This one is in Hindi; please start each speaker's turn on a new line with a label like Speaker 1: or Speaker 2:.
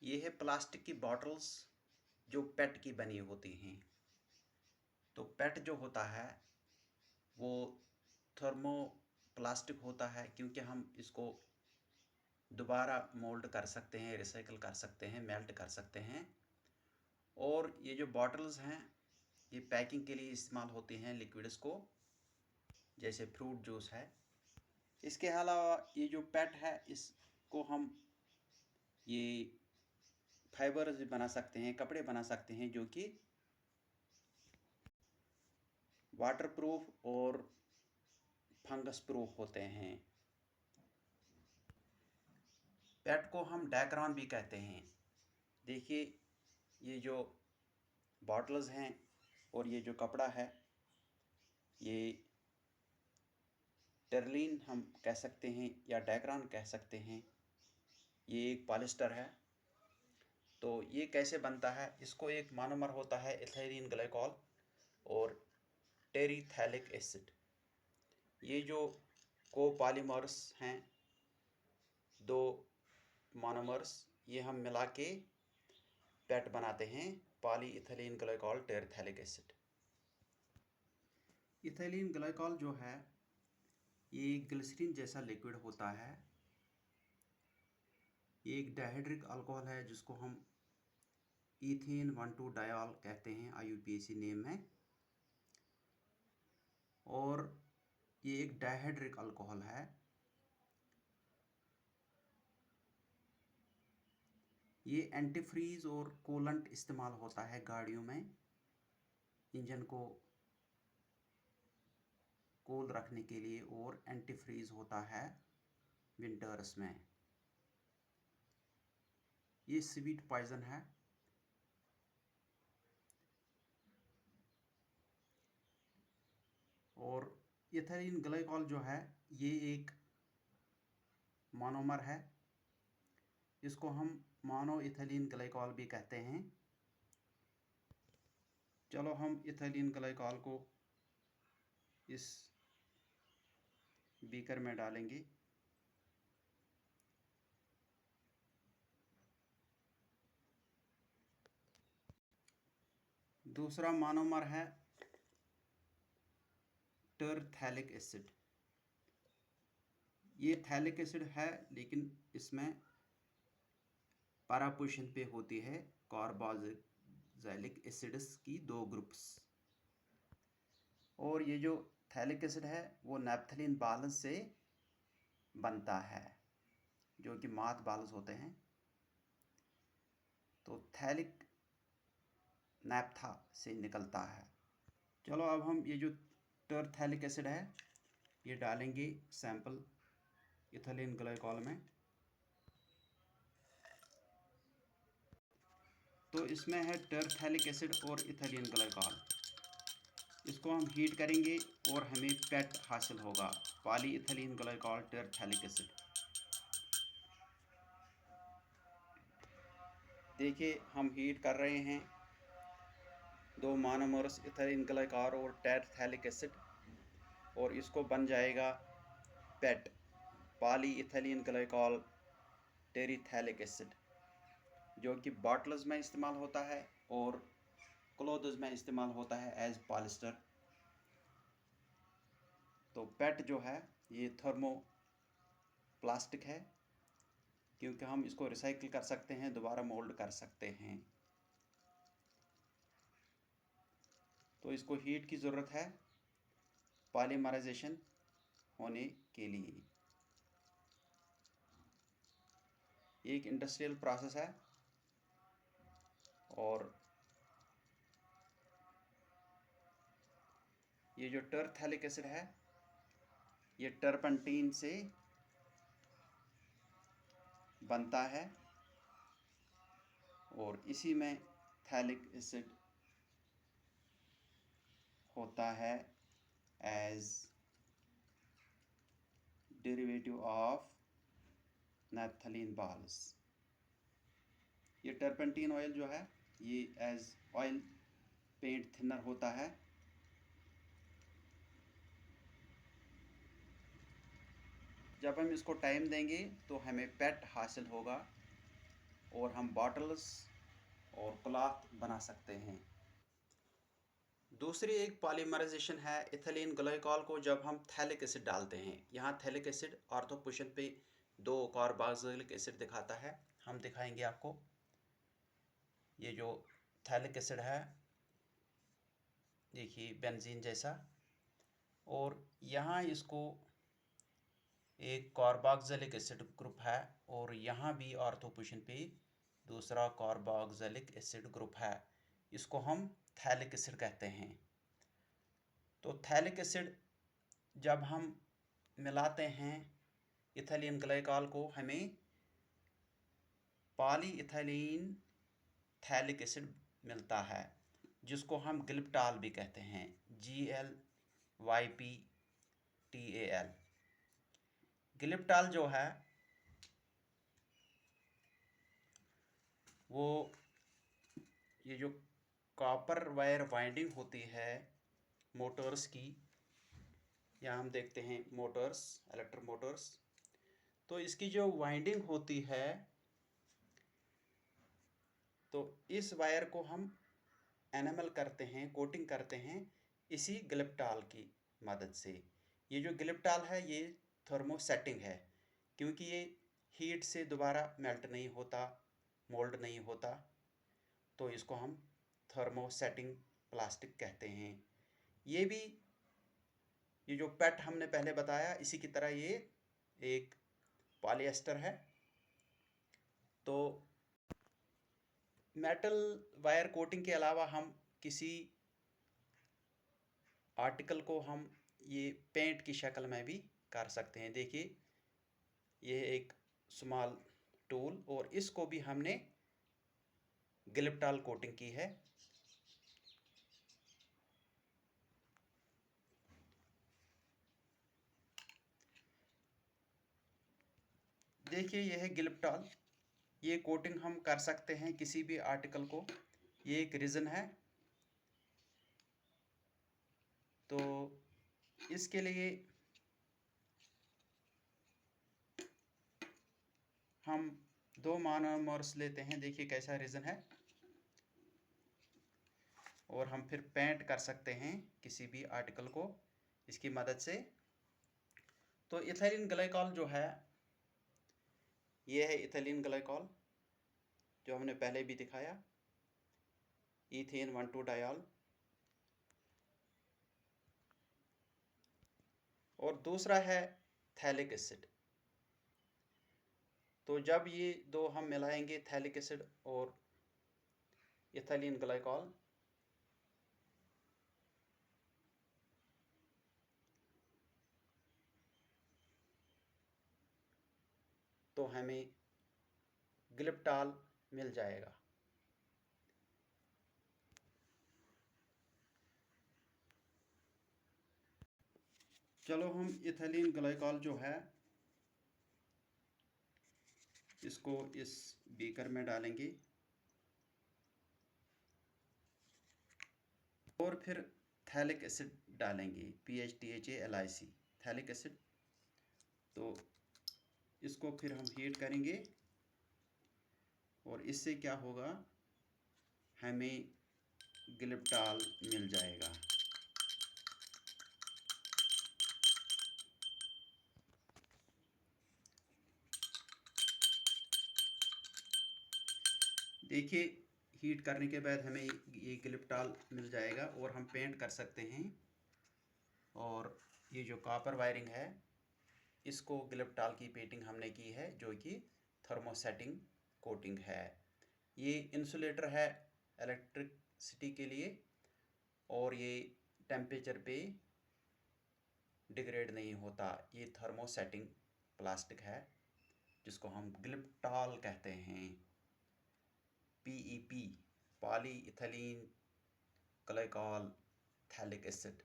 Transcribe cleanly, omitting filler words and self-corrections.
Speaker 1: ये है प्लास्टिक की बॉटल्स जो पेट की बनी होती हैं। तो पेट जो होता है वो थर्मो प्लास्टिक होता है, क्योंकि हम इसको दोबारा मोल्ड कर सकते हैं, रिसाइकल कर सकते हैं, मेल्ट कर सकते हैं। और ये जो बॉटल्स हैं ये पैकिंग के लिए इस्तेमाल होती हैं लिक्विड्स को, जैसे फ्रूट जूस है। इसके अलावा ये जो पेट है इसको हम ये फाइबर बना सकते हैं, कपड़े बना सकते हैं जो कि वाटर प्रूफ और फंगस प्रूफ होते हैं। पेट को हम डेकरॉन भी कहते हैं। देखिए ये जो बॉटल्स हैं और ये जो कपड़ा है ये टेरलिन हम कह सकते हैं या डेकरॉन कह सकते हैं। ये एक पॉलिस्टर है। तो ये कैसे बनता है, इसको एक मोनोमर होता है इथाइलिन ग्लाइकॉल और टेरिथैलिक एसिड। ये जो कोपॉलीमर्स हैं, दो मोनोमर्स, ये हम मिला के पेट बनाते हैं, polyethylene glycol terephthalic acid. Ethylene glycol जो है ये ग्लिसरीन जैसा लिक्विड होता है। ये एक डाइहाइड्रिक अल्कोहल है जिसको हम ईथेन 1,2 डायोल कहते हैं, IUPAC नेम है। और ये एक डाइहाइड्रिक अल्कोहल है। ये एंटीफ्रीज और कूलेंट इस्तेमाल होता है गाड़ियों में, इंजन को कूल रखने के लिए, और एंटीफ्रीज होता है विंटर्स में। ये स्वीट पॉइजन है। और इथिलीन ग्लाइकॉल जो है ये एक मोनोमर है। इसको हम मोनो इथिलीन ग्लाइकॉल भी कहते हैं। चलो हम इथिलीन ग्लाइकॉल को इस बीकर में डालेंगे। दूसरा मोनोमर है टरथैलिक एसिड। ये थैलिक एसिड है लेकिन इसमें पैरा पोजीशन पे होती है कार्बोक्सिलिक एसिड्स की दो ग्रुप्स। और ये जो थैलिक एसिड है वो नैप्थलीन बाल्स से बनता है, जो कि माथ बाल्स होते हैं। तो थैलिक नैप्था से निकलता है। चलो अब हम ये जो टरथैलिक एसिड है ये डालेंगे सैंपल इथिलीन ग्लाइकॉल में। तो इसमें है टरथैलिक एसिड और इथिलीन ग्लाइकॉल। इसको हम हीट करेंगे और हमें पेट हासिल होगा, पॉलीइथिलीन ग्लाइकॉल टरथैलिक एसिड। देखिए हम हीट कर रहे हैं दो मोनोमर्स इथिलीन ग्लाइकॉल और टरथैलिक एसिड, और इसको बन जाएगा पेट, पॉलीइथिलीन ग्लाइकॉल टेरिथैलिक एसिड, जो कि बॉटल्स में इस्तेमाल होता है और क्लोथ्स में इस्तेमाल होता है एज पॉलिस्टर। तो पेट जो है ये थर्मो प्लास्टिक है, क्योंकि हम इसको रिसाइकिल कर सकते हैं, दोबारा मोल्ड कर सकते हैं। तो इसको हीट की ज़रूरत है पॉलीमराइजेशन होने के लिए। एक इंडस्ट्रियल प्रोसेस है। और ये जो टरथैलिक एसिड है ये टर्पंटीन से बनता है, और इसी में थैलिक एसिड होता है एज डेरिवेटिव ऑफ नैप्थलीन बाल्स। ये टर्पंटीन ऑयल जो है ये एज ऑयल पेंट थिनर होता है। जब हम इसको टाइम देंगे तो हमें पेट हासिल होगा और हम बॉटल्स और क्लॉथ बना सकते हैं। दूसरी एक पॉलीमराइजेशन है इथिलीन ग्लाइकॉल को जब हम थैलिक एसिड डालते हैं। यहाँ थैलिक एसिड ऑर्थो पोजीशन पे 2 कार्बोक्सिलिक एसिड दिखाता है। हम दिखाएंगे आपको ये जो थैलिक एसिड है, देखिए बेंजीन जैसा, और यहाँ इसको एक कार्बोक्सिलिक एसिड ग्रुप है और यहाँ भी ऑर्थो पोजीशन पे दूसरा कार्बोक्सिलिक एसिड ग्रुप है। इसको हम थैलिक एसिड कहते हैं। तो थैलिक एसिड जब हम मिलाते हैं इथिलीन ग्लाइकॉल को, हमें पॉलीइथिलीन थैलिक एसिड मिलता है, जिसको हम गिलिप्टाल भी कहते हैं, GLYPTAL। गिलिप्टाल जो है वो ये जो कॉपर वायर वाइंडिंग होती है मोटर्स की, यहाँ हम देखते हैं मोटर्स, इलेक्ट्रिक मोटर्स, तो इसकी जो वाइंडिंग होती है, तो इस वायर को हम एनामल करते हैं, कोटिंग करते हैं इसी गिलिप्टाल की मदद से। ये जो गिलिप्टाल है ये थर्मोसेटिंग है, क्योंकि ये हीट से दोबारा मेल्ट नहीं होता, मोल्ड नहीं होता, तो इसको हम थर्मोसेटिंग प्लास्टिक कहते हैं। ये भी ये जो पेट हमने पहले बताया इसी की तरह ये एक पॉलिएस्टर है। तो मेटल वायर कोटिंग के अलावा हम किसी आर्टिकल को हम ये पेंट की शक्ल में भी कर सकते हैं। देखिए ये एक स्मॉल टूल और इसको भी हमने गिलिप्टाल कोटिंग की है। देखिए यह है गिलिप्टाल, ये कोटिंग हम कर सकते हैं किसी भी आर्टिकल को। ये एक रीजन है, तो इसके लिए हम 2 मोनोमर्स लेते हैं। देखिए कैसा रीजन है, और हम फिर पेंट कर सकते हैं किसी भी आर्टिकल को इसकी मदद से। तो इथिलीन ग्लाइकॉल जो है ये है इथिलीन ग्लाइकॉल, जो हमने पहले भी दिखाया, ईथेन 1,2-डायल। और दूसरा है थैलिक एसिड। तो जब ये दो हम मिलाएंगे, थैलिक एसिड और इथिलीन ग्लाइकॉल, तो हमें गिलिप्टाल मिल जाएगा। चलो हम इथिलीन ग्लाइकॉल जो है इसको इस बीकर में डालेंगे और फिर थैलिक एसिड डालेंगे, PHTHALIC, थैलिक एसिड। तो इसको फिर हम हीट करेंगे और इससे क्या होगा, हमें गिलिप्टाल मिल जाएगा। देखिए हीट करने के बाद हमें ये गिलिप्टाल मिल जाएगा और हम पेंट कर सकते हैं। और ये जो कॉपर वायरिंग है इसको गिलिप्टाल की पेंटिंग हमने की है, जो कि थर्मोसेटिंग कोटिंग है। ये इंसुलेटर है इलेक्ट्रिसिटी के लिए, और ये टेम्परेचर पे डिग्रेड नहीं होता। ये थर्मोसेटिंग प्लास्टिक है जिसको हम गिलिप्टाल कहते हैं, PEP, polyethylene glycol phthalic acid.